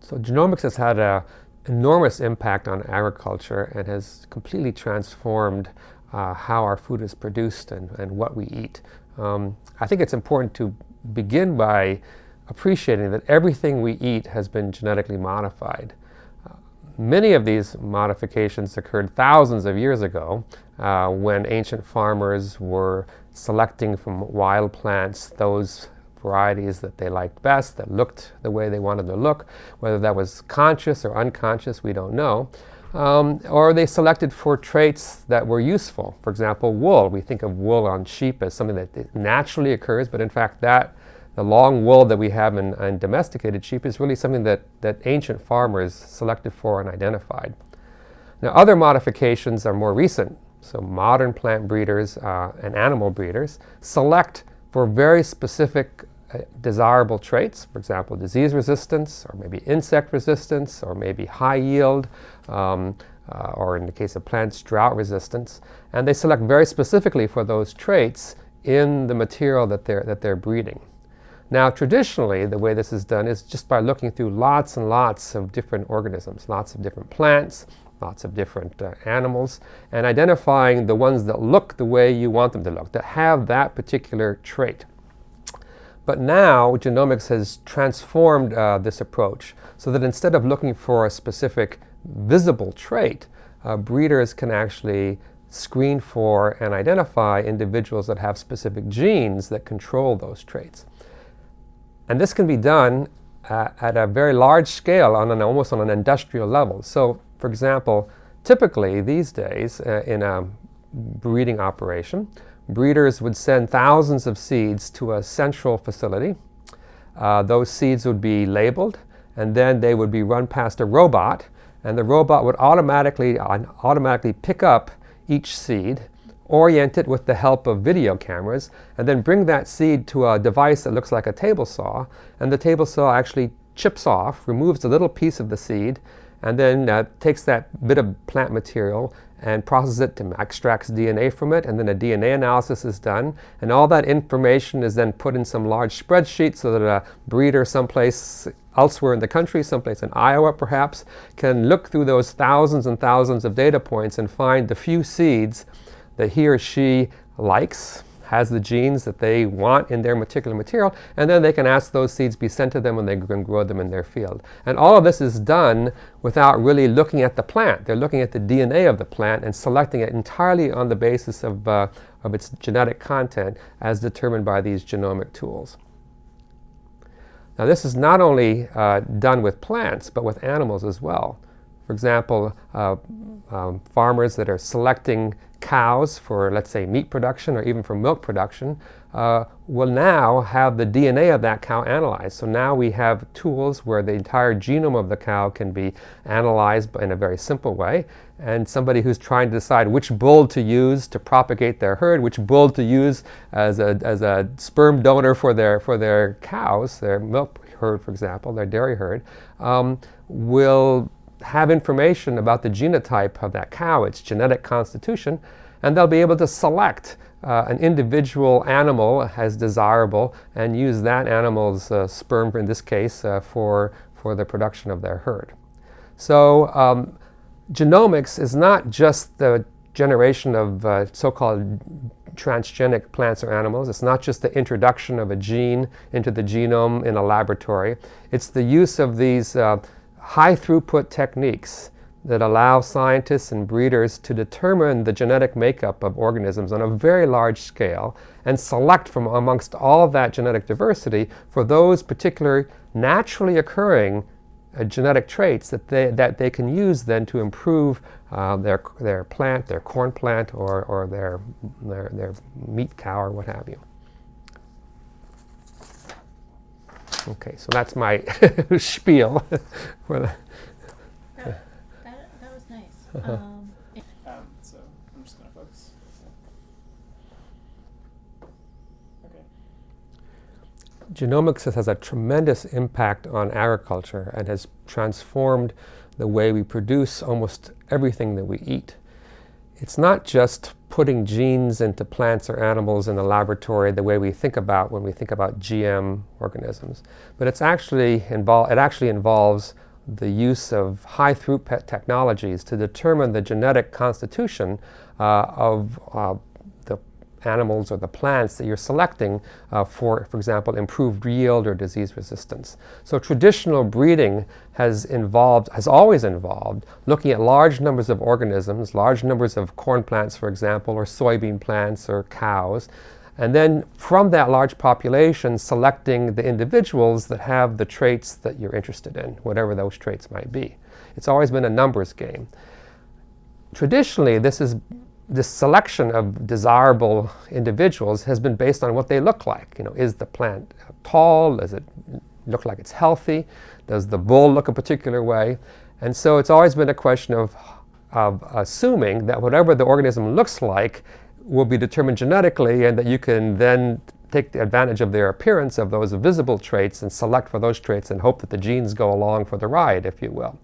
So genomics has had an enormous impact on agriculture and has completely transformed how our food is produced and what we eat. I think it's important to begin by appreciating that everything we eat has been genetically modified. Many of these modifications occurred thousands of years ago when ancient farmers were selecting from wild plants those varieties that they liked best, that looked the way they wanted to look. Whether that was conscious or unconscious, we don't know. Or they selected for traits that were useful. For example, wool. We think of wool on sheep as something that naturally occurs, but in fact the long wool that we have in domesticated sheep is really something that ancient farmers selected for and identified. Now, other modifications are more recent. So modern plant breeders and animal breeders select for very specific desirable traits, for example, disease resistance, or maybe insect resistance, or maybe high yield, or in the case of plants, drought resistance. And they select very specifically for those traits in the material that they're breeding. Now, traditionally, the way this is done is just by looking through lots and lots of different organisms, lots of different plants, lots of different animals, and identifying the ones that look the way you want them to look, that have that particular trait. But now, genomics has transformed this approach so that instead of looking for a specific visible trait, breeders can actually screen for and identify individuals that have specific genes that control those traits. And this can be done at a very large scale, almost on an industrial level. So, for example, typically these days in a breeding operation, breeders would send thousands of seeds to a central facility. Those seeds would be labeled, and then they would be run past a robot, and the robot would automatically pick up each seed, orient it with the help of video cameras, and then bring that seed to a device that looks like a table saw, and the table saw actually chips off, removes a little piece of the seed, and then takes that bit of plant material and processes it to extracts DNA from it, and then a DNA analysis is done, and all that information is then put in some large spreadsheet so that a breeder someplace elsewhere in the country, someplace in Iowa perhaps, can look through those thousands and thousands of data points and find the few seeds that he or she likes, has the genes that they want in their particular material, and then they can ask those seeds be sent to them and they can grow them in their field. And all of this is done without really looking at the plant. They're looking at the DNA of the plant and selecting it entirely on the basis of its genetic content as determined by these genomic tools. Now, this is not only done with plants, but with animals as well. For example, farmers that are selecting cows for, let's say, meat production or even for milk production will now have the DNA of that cow analyzed. So now we have tools where the entire genome of the cow can be analyzed in a very simple way. And somebody who's trying to decide which bull to use to propagate their herd, which bull to use as a sperm donor for their cows, their milk herd, for example, their dairy herd, will have information about the genotype of that cow, its genetic constitution, and they'll be able to select an individual animal as desirable and use that animal's sperm, in this case, for the production of their herd. So genomics is not just the generation of so-called transgenic plants or animals. It's not just the introduction of a gene into the genome in a laboratory. It's the use of these high throughput techniques that allow scientists and breeders to determine the genetic makeup of organisms on a very large scale and select from amongst all of that genetic diversity for those particular naturally occurring genetic traits that they can use then to improve their plant, their corn plant, or their meat cow or what have you. Okay, so that's my spiel. For the that was nice. So I'm just going to focus. Okay. Genomics has a tremendous impact on agriculture and has transformed the way we produce almost everything that we eat. It's not just putting genes into plants or animals in the laboratory the way we think about when we think about GM organisms, but it actually involves the use of high throughput technologies to determine the genetic constitution of the animals or the plants that you're selecting for example, improved yield or disease resistance. So traditional breeding has always involved looking at large numbers of organisms, large numbers of corn plants, for example, or soybean plants or cows, and then from that large population selecting the individuals that have the traits that you're interested in, whatever those traits might be. It's always been a numbers game. Traditionally, this selection of desirable individuals has been based on what they look like. Is the plant tall? Does it look like it's healthy? Does the bull look a particular way? And so it's always been a question of assuming that whatever the organism looks like will be determined genetically, and that you can then take the advantage of their appearance, of those visible traits, and select for those traits and hope that the genes go along for the ride, if you will.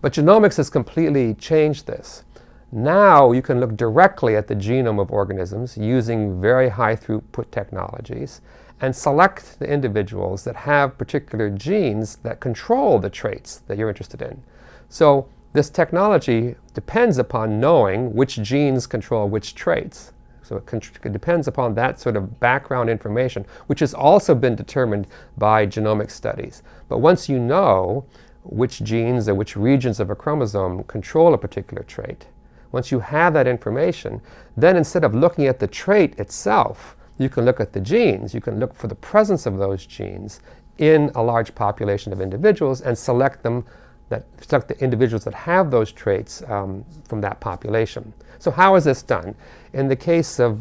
But genomics has completely changed this. Now you can look directly at the genome of organisms using very high throughput technologies and select the individuals that have particular genes that control the traits that you're interested in. So this technology depends upon knowing which genes control which traits. So it depends upon that sort of background information, which has also been determined by genomic studies. But once you know which genes or which regions of a chromosome control a particular trait, once you have that information, then instead of looking at the trait itself, you can look at the genes. You can look for the presence of those genes in a large population of individuals and select the individuals that have those traits from that population. So how is this done? In the case of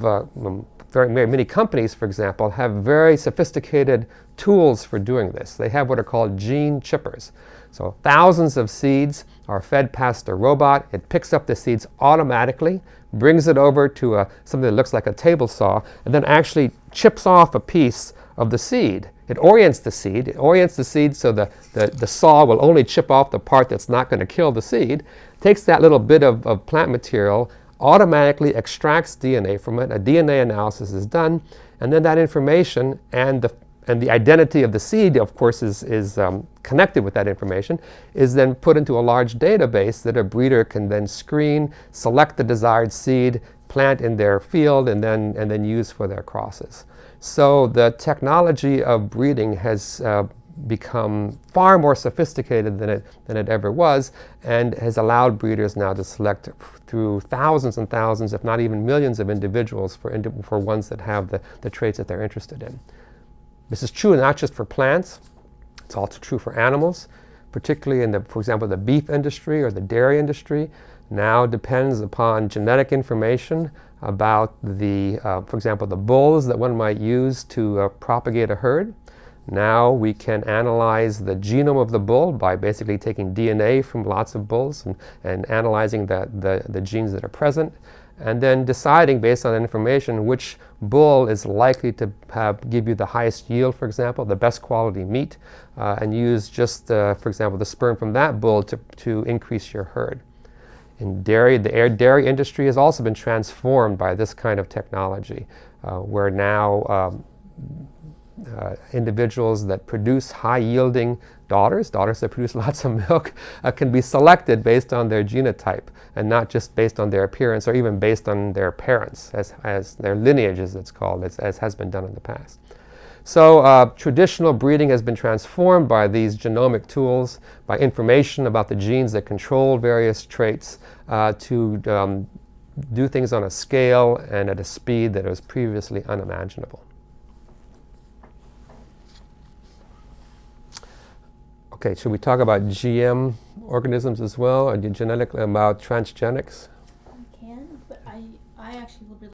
very many companies, for example, have very sophisticated tools for doing this. They have what are called gene chippers. So thousands of seeds are fed past a robot. It picks up the seeds automatically, brings it over to something that looks like a table saw, and then actually chips off a piece of the seed. It orients the seed. It orients the seed so the saw will only chip off the part that's not going to kill the seed. Takes that little bit of plant material, automatically extracts DNA from it. A DNA analysis is done, and then that information and the identity of the seed, of course, is connected with that information, is then put into a large database that a breeder can then screen, select the desired seed, plant in their field, and then use for their crosses. So the technology of breeding has become far more sophisticated than it ever was, and has allowed breeders now to select through thousands and thousands, if not even millions of individuals for ones that have the traits that they're interested in. This is true not just for plants, it's also true for animals, particularly in for example, the beef industry or the dairy industry. Now depends upon genetic information about for example, the bulls that one might use to propagate a herd. Now we can analyze the genome of the bull by basically taking DNA from lots of bulls and analyzing the genes that are present, and then deciding based on that information which bull is likely to give you the highest yield, for example, the best quality meat, and use just, for example, the sperm from that bull to increase your herd. In dairy, the dairy industry has also been transformed by this kind of technology, where now individuals that produce high-yielding daughters that produce lots of milk, can be selected based on their genotype and not just based on their appearance or even based on their parents, as their lineage, as it's called, as has been done in the past. So traditional breeding has been transformed by these genomic tools, by information about the genes that control various traits, to do things on a scale and at a speed that was previously unimaginable. Okay, should we talk about GM organisms as well, or genetically about transgenics?